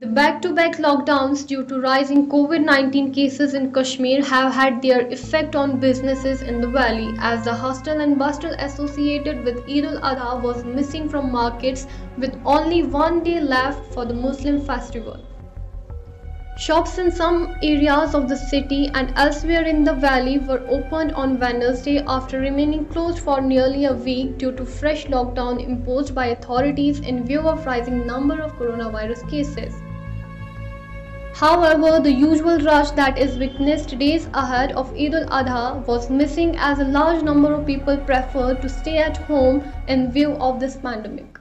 The back-to-back lockdowns due to rising COVID-19 cases in Kashmir have had their effect on businesses in the valley, as the hustle and bustle associated with Eid al-Adha was missing from markets with only one day left for the Muslim festival. Shops in some areas of the city and elsewhere in the valley were opened on Wednesday after remaining closed for nearly a week due to fresh lockdown imposed by authorities in view of rising number of coronavirus cases. However, the usual rush that is witnessed days ahead of Eid al-Adha was missing as a large number of people preferred to stay at home in view of this pandemic.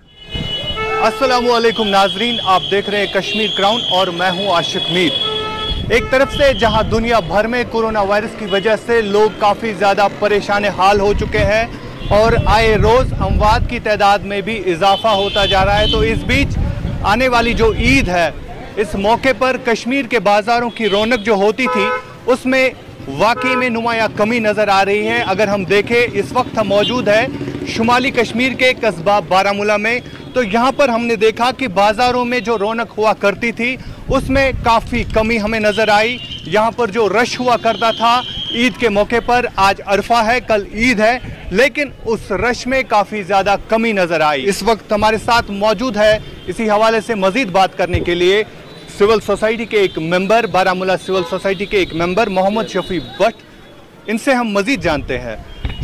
अस्सलामुअलैकुम नाजरीन, आप देख रहे हैं Kashmir crown और मैं हूं आशिक मीर। एक तरफ से जहां दुनिया भर में कोरोना वायरस की वजह से लोग काफ़ी ज़्यादा परेशान हाल हो चुके हैं और आए रोज़ अमवात की तादाद में भी इजाफा होता जा रहा है, तो इस बीच आने वाली जो ईद है, इस मौके पर कश्मीर के बाज़ारों की रौनक जो होती थी उसमें वाकई में नुमायां कमी नज़र आ रही है। अगर हम देखें, इस वक्त हम मौजूद है शुमाली कश्मीर के कस्बा बारामूला में, तो यहाँ पर हमने देखा कि बाज़ारों में जो रौनक हुआ करती थी उसमें काफ़ी कमी हमें नज़र आई। यहाँ पर जो रश हुआ करता था ईद के मौके पर, आज अरफा है, कल ईद है, लेकिन उस रश में काफ़ी ज़्यादा कमी नज़र आई। इस वक्त हमारे साथ मौजूद है इसी हवाले से मज़ीद बात करने के लिए सिविल सोसाइटी के एक मेंबर, बारामूला सिविल सोसाइटी के एक मेंबर मोहम्मद शफी भट्ट। इनसे हम मज़ीद जानते हैं।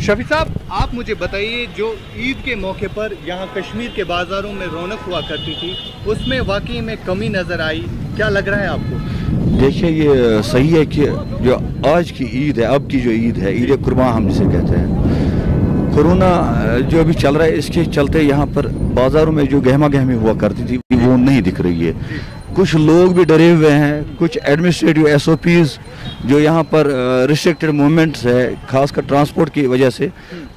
शफी साहब, आप मुझे बताइए, जो ईद के मौके पर यहाँ कश्मीर के बाज़ारों में रौनक हुआ करती थी उसमें वाकई में कमी नज़र आई, क्या लग रहा है आपको? देखिए, ये सही है कि जो आज की ईद है, अब की जो ईद है, ईद कुर्बान हम जिसे कहते हैं, कोरोना जो अभी चल रहा है इसके चलते यहाँ पर बाज़ारों में जो गहमा गहमी हुआ करती थी वो नहीं दिख रही है। कुछ लोग भी डरे हुए हैं, कुछ एडमिनिस्ट्रेटिव SOPs जो यहाँ पर रिस्ट्रिक्टेड मूवमेंट्स है, खासकर ट्रांसपोर्ट की वजह से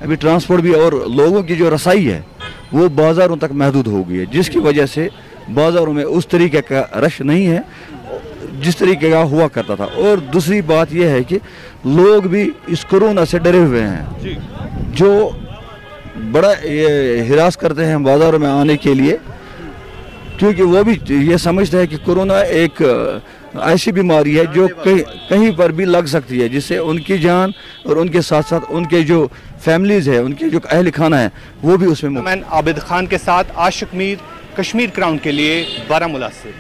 अभी ट्रांसपोर्ट भी और लोगों की जो रसाई है वो बाज़ारों तक महदूद हो गई है, जिसकी वजह से बाज़ारों में उस तरीके का रश नहीं है जिस तरीके का हुआ करता था। और दूसरी बात यह है कि लोग भी इस कोरोना से डरे हुए हैं, जो बड़ा हिरास करते हैं बाज़ारों में आने के लिए, क्योंकि वो भी ये समझते हैं कि कोरोना एक ऐसी बीमारी है जो कहीं पर भी लग सकती है, जिससे उनकी जान और उनके साथ साथ उनके जो फैमिलीज़ है, उनके जो अहल खाना है, वो भी उसमें। मैं आबिद खान के साथ आशिक मीर, कश्मीर क्राउन के लिए बारामूला से।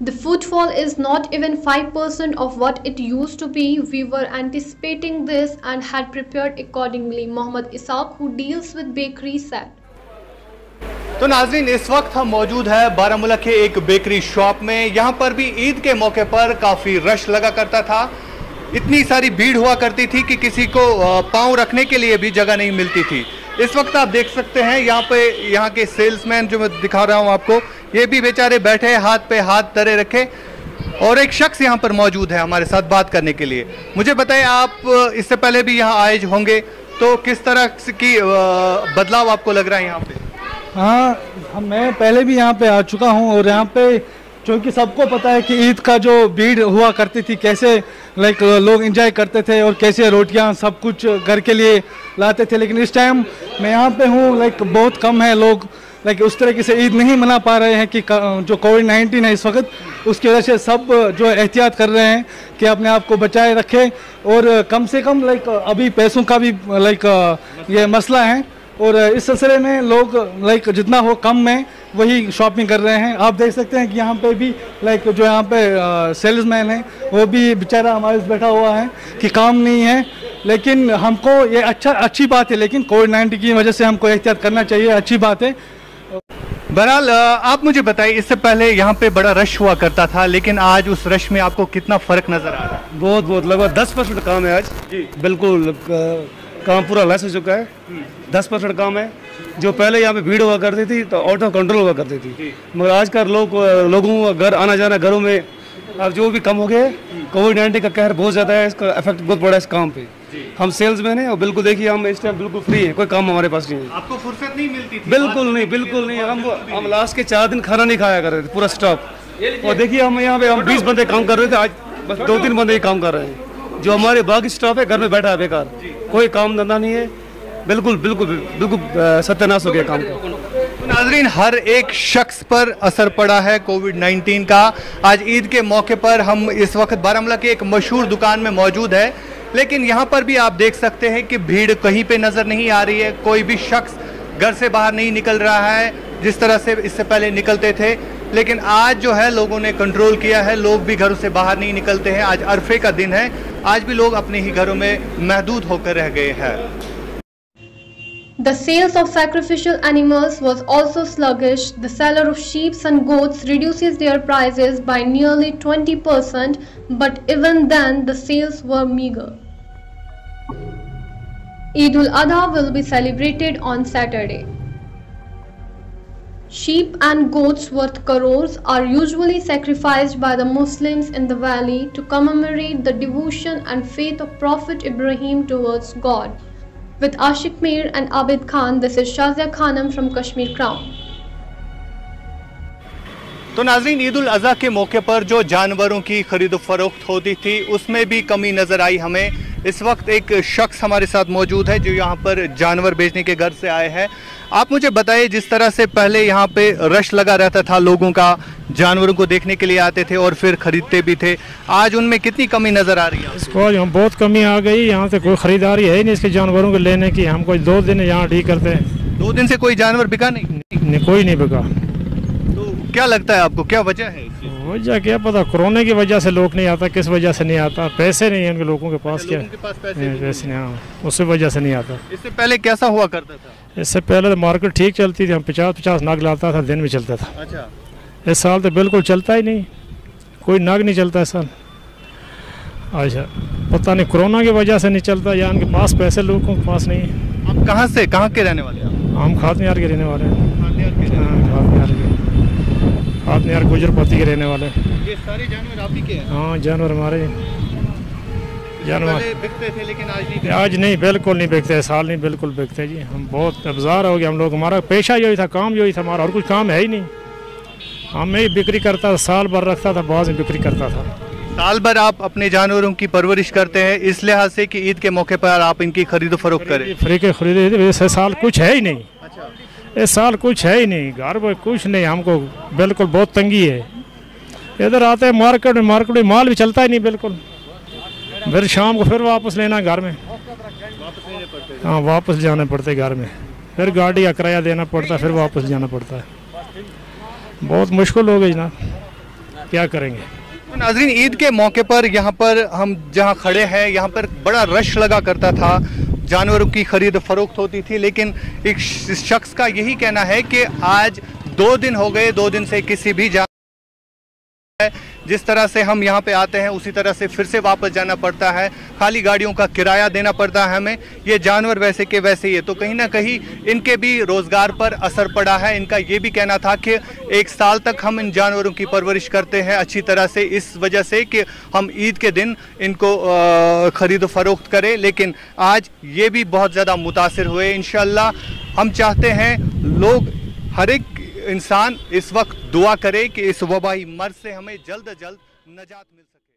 The footfall is not even 5% of what it used to be. We were anticipating this and had prepared accordingly, Mohammad Isaaq, who deals with bakery, said. तो नाज़रीन, इस वक्त हम मौजूद है बारामूला के एक बेकरी शॉप में। यहाँ पर भी ईद के मौके पर काफ़ी रश लगा करता था, इतनी सारी भीड़ हुआ करती थी कि किसी को पाँव रखने के लिए भी जगह नहीं मिलती थी। इस वक्त आप देख सकते हैं यहाँ के सेल्समैन जो मैं दिखा रहा हूँ आपको, ये भी बेचारे बैठे हाथ पे हाथ धरे रखे, और एक शख्स यहाँ पर मौजूद है हमारे साथ बात करने के लिए। मुझे बताएं, आप इससे पहले भी यहाँ आए होंगे, तो किस तरह की बदलाव आपको लग रहा है यहाँ पे? हाँ, मैं पहले भी यहाँ पे आ चुका हूँ और यहाँ पे क्योंकि सबको पता है कि ईद का जो भीड़ हुआ करती थी, कैसे लोग एंजॉय करते थे और कैसे रोटियाँ सब कुछ घर के लिए लाते थे। लेकिन इस टाइम मैं यहाँ पे हूँ, बहुत कम है लोग, उस तरीके से ईद नहीं मना पा रहे हैं कि जो कोविड-19 है इस वक्त, उसकी वजह से सब जो एहतियात कर रहे हैं कि अपने आप को बचाए रखें, और कम से कम अभी पैसों का भी ये मसला है, और इस सिलसिले में लोग जितना हो कम में वही शॉपिंग कर रहे हैं। आप देख सकते हैं कि यहाँ पे भी जो यहाँ पे सेल्समैन है वो भी बेचारा हमारे से बैठा हुआ है कि काम नहीं है, लेकिन हमको ये अच्छी बात है, लेकिन कोविड-19 की वजह से हमको एहतियात करना चाहिए, अच्छी बात है। बहरहाल, आप मुझे बताइए, इससे पहले यहाँ पे बड़ा रश हुआ करता था, लेकिन आज उस रश में आपको कितना फ़र्क नज़र आ रहा है? बहुत लगभग 10% काम है आज जी। बिल्कुल काम पूरा लेस हो चुका है, 10% काम है। जो पहले यहाँ पे भीड़ हुआ करती थी तो आउट ऑफ कंट्रोल हुआ करती थी, मगर आजकल लोगों का घर आना जाना, घरों में अब जो भी कम हो गए। कोविड-19 का कहर बहुत ज़्यादा है, इसका इफेक्ट बहुत बड़ा है इस काम पे। हम सेल्समैन हैं और बिल्कुल देखिए, हम इस टाइम बिल्कुल फ्री हैं, कोई काम हमारे पास नहीं है। आपको फुर्सत नहीं मिलती थी? बिल्कुल नहीं। हम लास्ट के 4 दिन खाना नहीं खाया कर रहे थे, पूरा स्टॉप। और देखिए, हम यहाँ पे 20 बंदे काम कर रहे थे, आज बस 2-3 बंदे ही काम कर रहे हैं। जो हमारे बाकी स्टाफ है घर में बैठा है बेकार, कोई काम धंधा नहीं है, बिल्कुल सत्यानाश हो गया काम का। तो नाजरीन, हर एक शख्स पर असर पड़ा है कोविड-19 का। आज ईद के मौके पर हम इस वक्त बारामूला के एक मशहूर दुकान में मौजूद है, लेकिन यहाँ पर भी आप देख सकते हैं कि भीड़ कहीं पे नज़र नहीं आ रही है। कोई भी शख्स घर से बाहर नहीं निकल रहा है जिस तरह से इससे पहले निकलते थे, लेकिन आज जो है लोगों ने कंट्रोल किया है। लोग भी घरों से बाहर नहीं निकलते हैं। आज अरफे का दिन है, आज भी लोग अपने ही घरों में महदूद होकर रह गए हैं। The sales of sacrificial animals was also sluggish. The seller of sheep and goats reduces their prices by nearly 20%, but even then the sales were meager. Eid ul-Adha will be celebrated on Saturday. Sheep and goats worth crores are usually sacrificed by the Muslims in the valley to commemorate the devotion and faith of Prophet Ibrahim towards God. With Ashik Mir and Abid Khan, this is Shazia Khanam from Kashmir Crown. तो नाज़रीन, ईद उल अज़हा के मौके पर जो जानवरों की खरीद फरोख्त होती थी उसमें भी कमी नज़र आई हमें। इस वक्त एक शख्स हमारे साथ मौजूद है जो यहाँ पर जानवर बेचने के घर से आए हैं। आप मुझे बताइए, जिस तरह से पहले यहाँ पे रश लगा रहता था लोगों का, जानवरों को देखने के लिए आते थे और फिर खरीदते भी थे, आज उनमें कितनी कमी नज़र आ रही है? इसको यहाँ बहुत कमी आ गई। यहाँ से कोई ख़रीदारी है ही नहीं इसके जानवरों को लेने की। हम कोई 2 दिन यहाँ डील करते हैं। 2 दिन से कोई जानवर बिका नहीं? कोई नहीं बिका। तो क्या लगता है आपको, क्या वजह है? वजह क्या पता, कोरोना की वजह से लोग नहीं आता। किस वजह से नहीं आता? पैसे नहीं है उनके लोगों के पास। क्या पैसे नहीं? हाँ, उसी वजह से नहीं आता। इससे पहले कैसा हुआ करता था? इससे पहले तो मार्केट ठीक चलती थी। हम 50-50 नग लाता था, दिन में चलता था। अच्छा। इस साल तो बिल्कुल चलता ही नहीं, कोई नग नहीं चलता इस साल। अच्छा, पता नहीं कोरोना की वजह से नहीं चलता या उनके पास पैसे लोगों के पास नहीं है। आप कहाँ के रहने वाले हैं? हम खातनियार के रहने वाले हैं। खातनियार गुजरपति के रहने वाले। ये सारे जानवर आप ही के हैं? हाँ, जानवर हमारे जानवर बिकते थे, लेकिन आज नहीं, बिल्कुल नहीं बिकते। साल नहीं बिल्कुल बिकते जी। हम बहुत अबजार हो गए हम लोग। हमारा पेशा यही था, काम यही था हमारा, और कुछ काम है ही नहीं। हम ही बिक्री करता था, साल भर रखता था, बाद में बिक्री करता था। साल भर आप अपने जानवरों की परवरिश करते हैं इस लिहाज से कि ईद के मौके पर आप इनकी खरीदो फरोख्त करें? फ्री के खरीदे। इस साल कुछ है ही नहीं। इस साल कुछ है ही नहीं, घर में कुछ नहीं। हमको बिल्कुल बहुत तंगी है। इधर आते हैं मार्केट में माल भी चलता ही नहीं बिल्कुल। फिर शाम को फिर वापस लेना घर में। हाँ, वापस जाने पड़ते घर में, फिर गाड़ी का किराया देना पड़ता, फिर वापस जाना पड़ता है। बहुत मुश्किल हो गई ना, क्या करेंगे। तो नाज़रीन, ईद के मौके पर यहाँ पर हम जहाँ खड़े हैं यहाँ पर बड़ा रश लगा करता था, जानवरों की खरीद फरोख्त होती थी, लेकिन एक शख्स का यही कहना है कि आज 2 दिन हो गए, 2 दिन से किसी भी जिस तरह से हम यहाँ पे आते हैं उसी तरह से फिर से वापस जाना पड़ता है। खाली गाड़ियों का किराया देना पड़ता है हमें। ये जानवर वैसे के वैसे ही है, तो कहीं ना कहीं इनके भी रोज़गार पर असर पड़ा है। इनका ये भी कहना था कि 1 साल तक हम इन जानवरों की परवरिश करते हैं अच्छी तरह से, इस वजह से कि हम ईद के दिन इनको ख़रीद फरोख्त करें, लेकिन आज ये भी बहुत ज़्यादा मुतासिर हुए। इंशाअल्लाह हम चाहते हैं लोग, हर एक इंसान इस वक्त दुआ करे कि इस वबाई मर्ज से हमें जल्द अज जल्द नजात मिल सके।